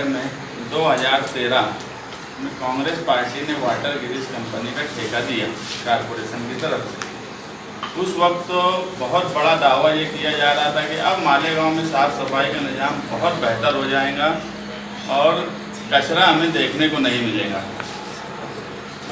में 2013 में कांग्रेस पार्टी ने वाटर गिरीश कंपनी का ठेका दिया कारपोरेशन की तरफ से। उस वक्त तो बहुत बड़ा दावा ये किया जा रहा था कि अब मालेगांव में साफ़ सफाई का निज़ाम बहुत बेहतर हो जाएगा और कचरा हमें देखने को नहीं मिलेगा।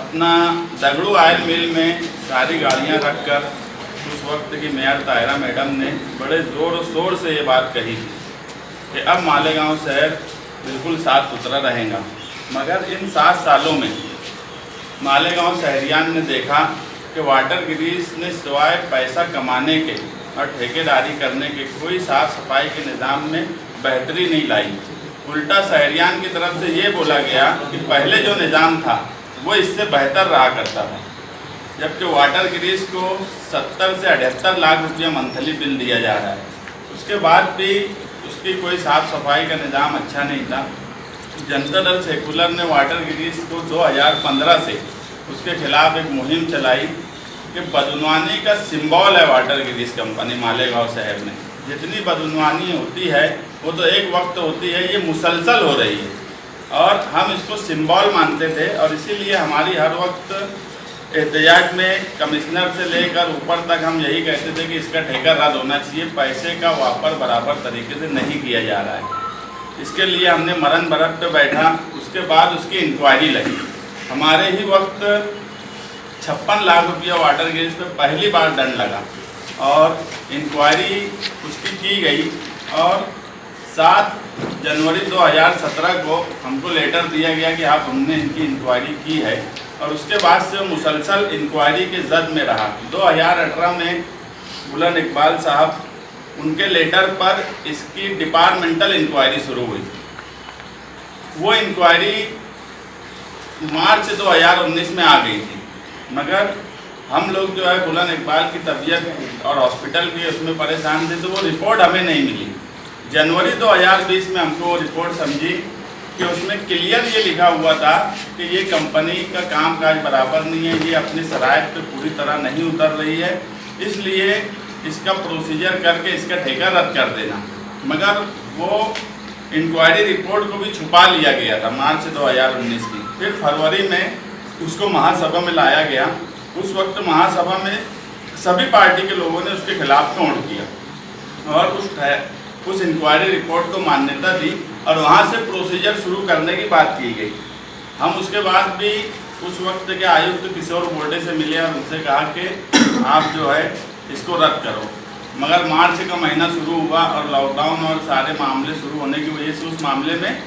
अपना दगड़ू ऑयल मिल में सारी गाड़ियां रखकर उस वक्त की मेयर ताहिरा मैडम ने बड़े ज़ोर शोर से ये बात कही थी कि अब मालेगांव शहर बिल्कुल साफ़ सुथरा रहेगा। मगर इन 7 सालों में मालेगांव शहरियान ने देखा कि वाटर गिरीश ने सिवाय पैसा कमाने के और ठेकेदारी करने के कोई साफ़ सफाई के निज़ाम में बेहतरी नहीं लाई। उल्टा शहरियान की तरफ से ये बोला गया कि पहले जो निज़ाम था वो इससे बेहतर रहा करता था, जबकि वाटर गिरीश को 70 से 78 लाख रुपया मंथली बिल दिया जा रहा है। उसके बाद भी उसकी कोई साफ़ सफाई का निज़ाम अच्छा नहीं था। जनता दल सेकुलर ने वाटर गिरीश को 2015 से उसके खिलाफ एक मुहिम चलाई कि बदनवानी का सिंबल है वाटर गिरीश कंपनी मालेगांव शहर में। जितनी बदनवानी होती है वो तो एक वक्त होती है, ये मुसलसल हो रही है और हम इसको सिंबल मानते थे और इसीलिए हमारी हर वक्त एहतजाज में कमिश्नर से लेकर ऊपर तक हम यही कहते थे कि इसका ठेका रद्द होना चाहिए। पैसे का वापर बराबर तरीके से नहीं किया जा रहा है। इसके लिए हमने मरण भरत पे बैठा। उसके बाद उसकी इंक्वायरी लगी। हमारे ही वक्त 56 लाख रुपया वाटर गिरीश पे पहली बार दंड लगा और इंक्वायरी उसकी की गई और 7 जनवरी 2017 को हमको लेटर दिया गया कि आप हमने इनकी इंक्वायरी की है और उसके बाद से मुसलसल इंक्वायरी के जद में रहा। 2018 में बुलंद इकबाल साहब उनके लेटर पर इसकी डिपार्टमेंटल इंक्वायरी शुरू हुई। वो इंक्वायरी मार्च 2019 में आ गई थी, मगर हम लोग जो है बुलंद इकबाल की तबीयत और हॉस्पिटल भी उसमें परेशान थे, तो वो रिपोर्ट हमें नहीं मिली। जनवरी 2020 में हमको वो रिपोर्ट समझी कि उसमें क्लियर ये लिखा हुआ था कि ये कंपनी का कामकाज बराबर नहीं है, ये अपनी शराइत पे पूरी तरह नहीं उतर रही है, इसलिए इसका प्रोसीजर करके इसका ठेका रद्द कर देना। मगर वो इंक्वायरी रिपोर्ट को भी छुपा लिया गया था मार्च 2019 की। फिर फरवरी में उसको महासभा में लाया गया। उस वक्त महासभा में सभी पार्टी के लोगों ने उसके खिलाफ वोट किया और उस इंक्वायरी रिपोर्ट को मान्यता दी और वहाँ से प्रोसीजर शुरू करने की बात की गई। हम उसके बाद भी उस वक्त के आयुक्त किशोर बोर्डे से मिले और उनसे कहा कि आप जो है इसको रद्द करो। मगर मार्च का महीना शुरू हुआ और लॉकडाउन और सारे मामले शुरू होने की वजह से उस मामले में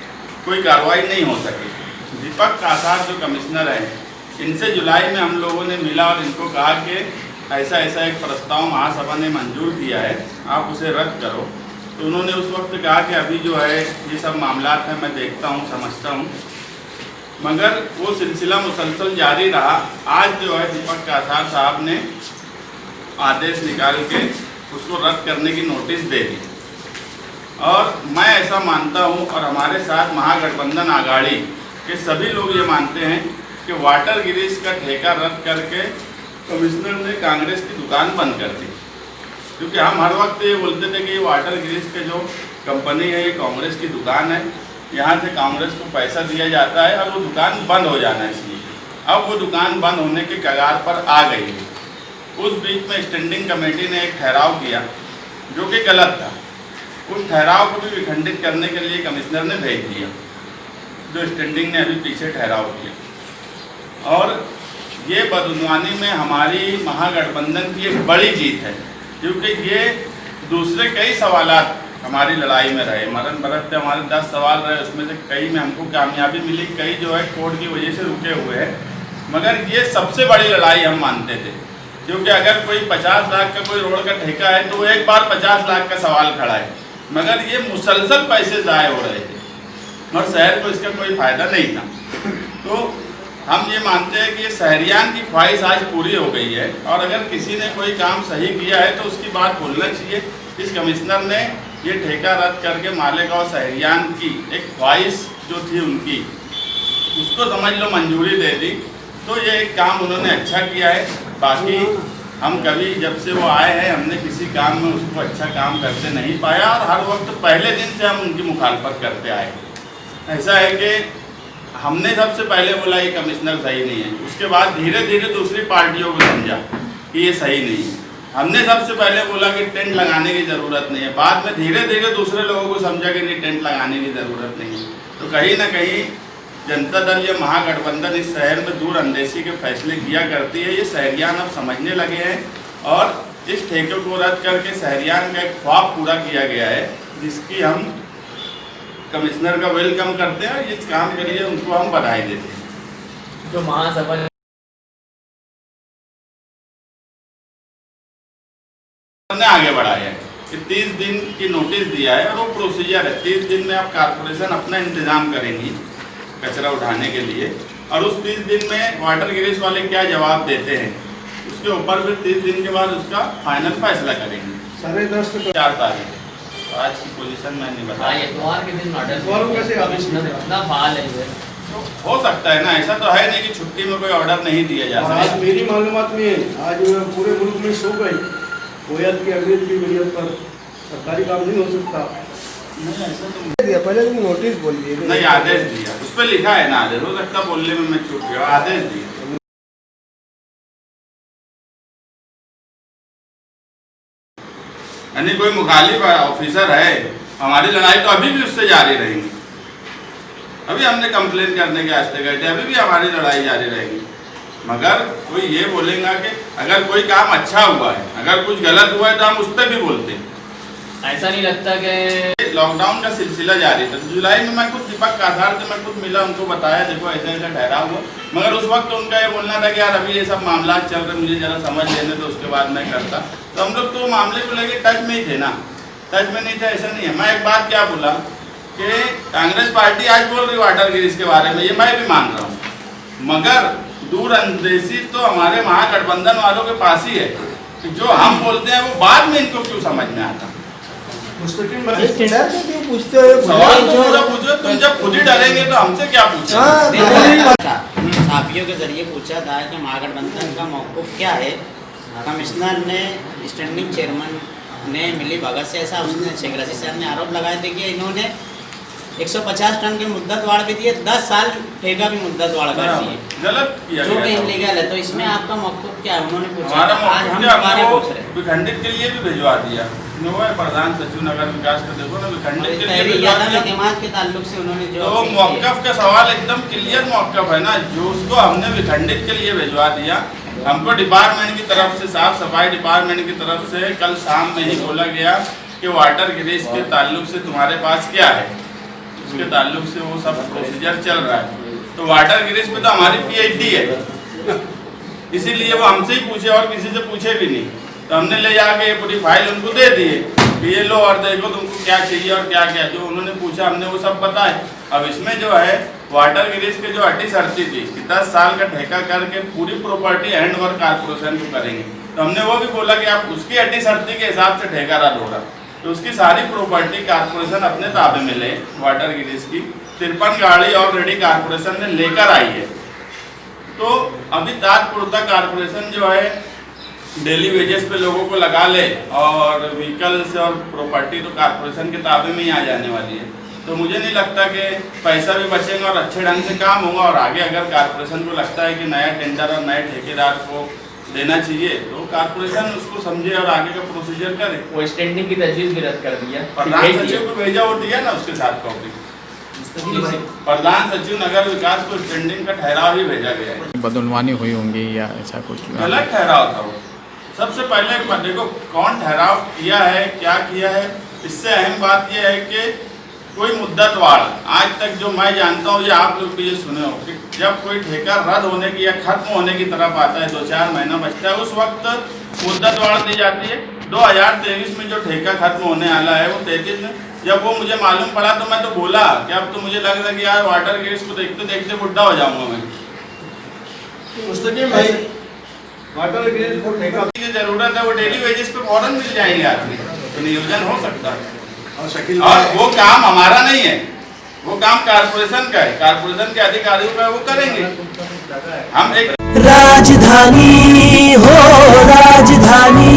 कोई कार्रवाई नहीं हो सकी। दीपक कासार जो कमिश्नर है, इनसे जुलाई में हम लोगों ने मिला और इनको कहा कि ऐसा एक प्रस्ताव महासभा ने मंजूर किया है, आप उसे रद्द करो। तो उन्होंने उस वक्त कहा कि अभी जो है ये सब मामला है, मैं देखता हूँ, समझता हूँ। मगर वो सिलसिला मुसलसल जारी रहा। आज जो है दीपक कासार साहब ने आदेश निकाल के उसको रद्द करने की नोटिस दे दी और मैं ऐसा मानता हूँ और हमारे साथ महागठबंधन आघाड़ी के सभी लोग ये मानते हैं कि वाटर गिरीश का ठेका रद्द करके कमिश्नर ने कांग्रेस की दुकान बंद कर दी। क्योंकि हम हर वक्त ये बोलते थे कि ये वाटर गिरीश के जो कंपनी है ये कांग्रेस की दुकान है, यहाँ से कांग्रेस को पैसा दिया जाता है और वो दुकान बंद हो जाना चाहिए। अब वो दुकान बंद होने के कगार पर आ गई है। उस बीच में स्टैंडिंग कमेटी ने एक ठहराव किया जो कि गलत था। उस ठहराव को भी विखंडित करने के लिए कमिश्नर ने भेज दिया, जो स्टैंडिंग ने अभी पीछे ठहराव किया। और ये बदनवानी में हमारी महागठबंधन की एक बड़ी जीत है, क्योंकि ये दूसरे कई सवालात हमारी लड़ाई में रहे। मरण भरत पे हमारे 10 सवाल रहे, उसमें से कई में हमको कामयाबी मिली, कई जो है कोर्ट की वजह से रुके हुए हैं। मगर ये सबसे बड़ी लड़ाई हम मानते थे, क्योंकि अगर कोई 50 लाख का कोई रोड का ठेका है तो वो एक बार 50 लाख का सवाल खड़ा है, मगर ये मुसलसल पैसे ज़ाय हो रहे थे और शहर को इसका कोई फ़ायदा नहीं था। तो हम ये मानते हैं कि ये शहरियान की ख्वाहिश आज पूरी हो गई है और अगर किसी ने कोई काम सही किया है तो उसकी बात बोलना चाहिए। इस कमिश्नर ने ये ठेका रद्द करके मालेगांव शहरियान की एक ख्वाहिश जो थी उनकी, उसको समझ लो मंजूरी दे दी। तो ये एक काम उन्होंने अच्छा किया है। बाकी हम कभी जब से वो आए हैं हमने किसी काम में उसको अच्छा काम करते नहीं पाया और हर वक्त पहले दिन से हम उनकी मुखालफत करते आए। ऐसा है कि हमने सबसे पहले बोला ये कमिश्नर सही नहीं है, उसके बाद धीरे धीरे दूसरी पार्टियों को समझा कि ये सही नहीं है। हमने सबसे पहले बोला कि टेंट लगाने की ज़रूरत नहीं है, बाद में धीरे धीरे दूसरे लोगों को समझा कि नहीं टेंट लगाने की ज़रूरत नहीं है। तो कहीं ना कहीं जनता दल या महागठबंधन इस शहर में दूर अंदेशी के फैसले किया करती है, ये शहरियान अब समझने लगे हैं और इस ठेके को रद्द करके शहरियान का एक ख्वाब पूरा किया गया है, जिसकी हम कमिश्नर का वेलकम करते हैं और इस काम के लिए उनको हम बधाई देते हैं। जो महासभा ने आगे बढ़ाया है कि 30 दिन की नोटिस दिया है और वो प्रोसीजर है, 30 दिन में आप कारपोरेशन अपना इंतजाम करेंगी कचरा उठाने के लिए, और उस 30 दिन में वाटर गिरीश वाले क्या जवाब देते हैं उसके ऊपर फिर 30 दिन के बाद उसका फाइनल फैसला करेंगे। 4 तारीख आज की पोजीशन मैं नहीं बता, इतवार के दिन कमिश्नर इतना फाल है ये। तो हो सकता है ना, ऐसा तो है नहीं कि छुट्टी में कोई ऑर्डर नहीं दिया जा सकता। आज मेरी मालूमात में आज पूरे मुल्क में शो गई कोयत की अमीर की वजह पर सरकारी काम नहीं हो सकता। नहीं ऐसा तो दिया पहले तुम नोटिस बोल दिए नहीं, आदेश दिया, उस पर लिखा है ना आदेश, हो सकता बोलने में मैं चूक गया, आदेश दिया। यानी कोई मुखालिफ ऑफिसर है, हमारी लड़ाई तो अभी भी उससे जारी रहेगी। अभी हमने कंप्लेन करने के वास्ते गए थे, अभी भी हमारी लड़ाई जारी रहेगी। मगर कोई ये बोलेगा कि अगर कोई काम अच्छा हुआ है, अगर कुछ गलत हुआ है तो हम उस पर भी बोलते हैं। ऐसा नहीं लगता कि लॉकडाउन का सिलसिला जारी था, जुलाई में मैं कुछ दीपक काठार से मैं कुछ मिला, उनको बताया देखो ऐसा ऐसा ठहराव हुआ, मगर उस वक्त तो उनका ये बोलना था कि यार अभी ये सब मामला चल रहे, मुझे ज़रा समझ लेने तो उसके बाद मैं करता। तो हम लोग तो मामले को लेके टच में ही थे ना, टच में नहीं था ऐसा नहीं है। मैं एक बात क्या बोला कि कांग्रेस पार्टी आज बोल रही वाटर गिरीश के बारे में, ये मैं भी मान रहा हूँ, मगर दूर अंदेशी तो हमारे महागठबंधन वालों के पास ही है कि जो हम बोलते हैं वो बाद में इनको क्यों समझ में आता। पूछते हो सवाल तो पूरा पूछो, तुम जब खुद ही डरेंगे तो हमसे क्या पूछो। साफियों के जरिए पूछा था कि महागठबंधन का मौक़िफ़ क्या है। कमिश्नर ने स्टैंडिंग चेयरमैन ने मिली भगत से ऐसा उसने शेख रशीद साहब ने आरोप लगाए थे कि इन्होंने 150 टन की मुद्दत वाड़ भी दी है, 10 साल ठेका भी मुद्दत वाड़ कर दी है, गलत किया जो गया कि था। इलीगल है। तो इसमें आपका मौक़िफ़ क्या है? उन्होंने पूछा, हमारा आज हम मौक़िफ़ क्या, दोबारा पूछ रहे हैं। विखंडित के लिए भी भिजवा दिया, प्रधान सचिव नगर विकास का देखो ना, विखंडित के लिए भिजवा दिया। जमात के ताल्लुक से उन्होंने जो तो मौक़िफ़ का सवाल एकदम क्लियर मौक़िफ़ है ना, जो उसको हमने विखंडित के लिए भिजवा दिया। हमको डिपार्टमेंट की तरफ से, साफ सफाई डिपार्टमेंट की तरफ से कल शाम में ही बोला गया कि वाटर गिरीश के ताल्लुक से तुम्हारे पास क्या है, उसके ताल्लुक से वो सब प्रोसीजर चल रहा है। तो वाटर गिरीश में तो हमारी PhD है, इसीलिए वो हमसे ही पूछे और किसी से पूछे भी नहीं। तो हमने ले जाके ये पूरी फाइल उनको दे दिए कि ये लो और देखो तुमको क्या चाहिए और क्या क्या, जो उन्होंने पूछा हमने वो सब बताए। अब इसमें जो है वाटर गिरीश के जो अटी शर्ती थी कि 10 साल का ठेका करके पूरी प्रॉपर्टी हैंड ओवर कारपोरेशन को करेंगे, तो हमने वो भी बोला कि आप उसकी अटी शर्ती के हिसाब से ठेका रद्द होगा, तो उसकी सारी प्रॉपर्टी कारपोरेशन अपने ताबे में ले। वाटर गिरीश की 53 गाड़ी ऑलरेडी कारपोरेशन ने लेकर आई है। तो अभी तात्पुरता कारपोरेशन जो है डेली वेजेस पे लोगों को लगा ले और व्हीकल्स और प्रॉपर्टी तो कारपोरेशन के ताबे में ही आ जाने वाली है। तो मुझे नहीं लगता कि पैसा भी बचेगा और अच्छे ढंग से काम होगा। और आगे अगर कारपोरेशन को लगता है कि नया टेंडर और नए ठेकेदार को देना चाहिए तो कारपोरेशन उसको समझे और आगे का प्रोसीजर करे। वो स्टैंडिंग की तजवीज़ भी रद्द कर दिया, प्रधान सचिव को भेजा, वो दिया ना उसके साथ कॉपी। प्रधान सचिव नगर विकास को स्टैंडिंग का ठहराव ही भेजा गया है। बदनवानी हुई होंगी या ऐसा कुछ? गलत ठहराव था वो। सबसे पहले देखो कौन ठहराव किया है, क्या किया है। इससे अहम बात यह है कि कोई मुद्दत वाड़, आज तक जो मैं जानता हूँ, ये आप लोग भी ये सुने हो कि जब कोई ठेका रद्द होने की या खत्म होने की तरफ आता है, 2-4 महीना बचता है, उस वक्त मुद्दत वाड़ दी जाती है। 2023 में जो ठेका खत्म होने वाला है वो 33 में जब वो मुझे मालूम पड़ा तो मैं तो बोला कि अब तो मुझे लग रहा है कि यार वाटर गिरीश को देखते देखते बुढ़ा हो जाऊंगा मैं। भाई वाटर गिरीश को ठेका की जरूरत है, वो डेली वेजेस पे फौरन मिल जाएंगे आदमी, तो नियोजन हो सकता है। और वो काम हमारा नहीं है, वो काम कारपोरेशन का है, कारपोरेशन के अधिकारियों का, वो करेंगे। हम एक राजधानी हो, राजधानी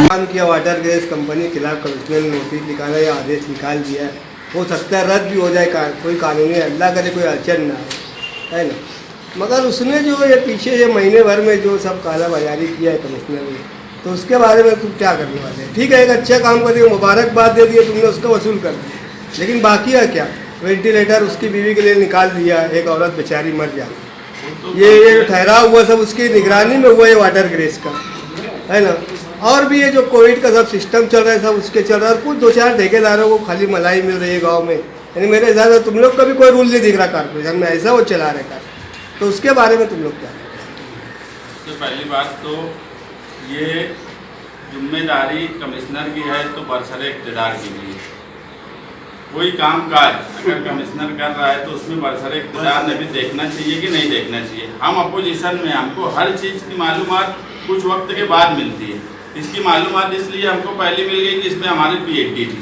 काम किया वाटर गैस कंपनी के खिलाफ कमिश्नर ने नोटिस निकाला या आदेश निकाल दिया है। हो सकता है रद्द भी हो जाए, कोई कानूनी अल्लाह करे कोई अड़चन ना है ना। मगर उसने जो ये पीछे ये महीने भर में जो सब काला बाजारी किया है कमिश्नर ने, तो उसके बारे में तुम क्या करने वाले हैं? ठीक है, एक अच्छा काम कर दिया, मुबारकबाद दे दिए तुमने, उसको वसूल कर दिया, लेकिन बाकी है क्या? वेंटिलेटर उसकी बीवी के लिए निकाल दिया, एक औरत बेचारी मर जाती। ये जो ठहराव हुआ सब उसकी निगरानी में हुआ, ये वाटर ग्रेस का है ना। और भी ये जो कोविड का सब सिस्टम चल रहा है सब उसके चल रहा है, और कुछ 2-4 ठेकेदारों को खाली मलाई मिल रही है गाँव में। यानी मेरे हिसाब से तुम लोग का भी कोई रूल नहीं दिख रहा कॉर्पोरेशन में, ऐसा वो चला रहे कार, तो उसके बारे में तुम लोग क्या? तो पहली बात तो ये जिम्मेदारी कमिश्नर की है तो बरसरे इक़्तिदार की भी है। कोई काम काज अगर कमिश्नर कर रहा है तो उसमें बरसरे इक़्तिदार ने भी देखना चाहिए कि नहीं देखना चाहिए। हम अपोजिशन में, हमको हर चीज़ की मालूमात कुछ वक्त के बाद मिलती है। इसकी मालूमात इसलिए हमको पहले मिल गई कि इसमें हमारी PhD थी,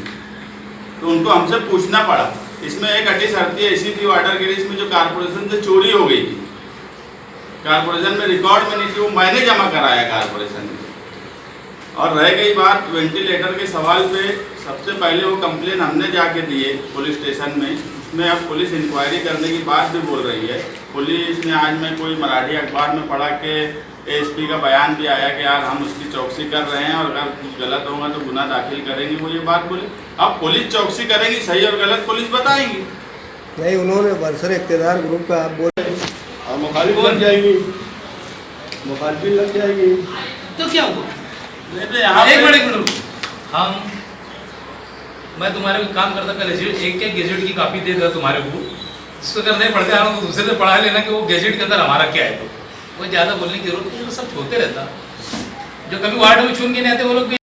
तो उनको हमसे पूछना पड़ा। इसमें एक अटी शर्ती ऐसी थी वाटर ग्रिड्स में जो कॉर्पोरेशन से चोरी हो गई थी, कॉर्पोरेशन में रिकॉर्ड में नहीं थी, वो मैंने जमा कराया कॉर्पोरेशन में। और रह गई बात वेंटिलेटर के सवाल पे, सबसे पहले वो कंप्लेन हमने जाके दिए पुलिस स्टेशन में। उसमें अब पुलिस इंक्वायरी करने की बात भी बोल रही है। पुलिस ने आज मैं कोई मराठी अखबार में पढ़ा कि ASP का बयान भी आया कि यार हम उसकी चौकसी कर रहे हैं और अगर कुछ गलत होगा तो गुना दाखिल करेंगे, वो ये बात बोले। अब पुलिस चौकसी करेगी, सही और गलत पुलिस बताएंगी। नहीं, उन्होंने बरसरे इक़्तिदार ग्रुप का आप बोल रहे हैं और मुखालिफ लग जाएगी, मुखालिफी लग जाएगी तो क्या हुआ? नहीं तो यहाँ एक पे- मिनट रुको। मैं तुम्हारे को काम करता पहले एक गैजेट की कॉपी दे दिया तुम्हारे को, इसको अगर नहीं पढ़ते आ तो दूसरे से पढ़ा लेना कि वो गैजेट के अंदर हमारा क्या है। तो वो ज़्यादा बोलने की जरूरत नहीं, वो सब छोड़ते रहता। जो कभी वार्ड में चुन के नहीं आते वो लोग भी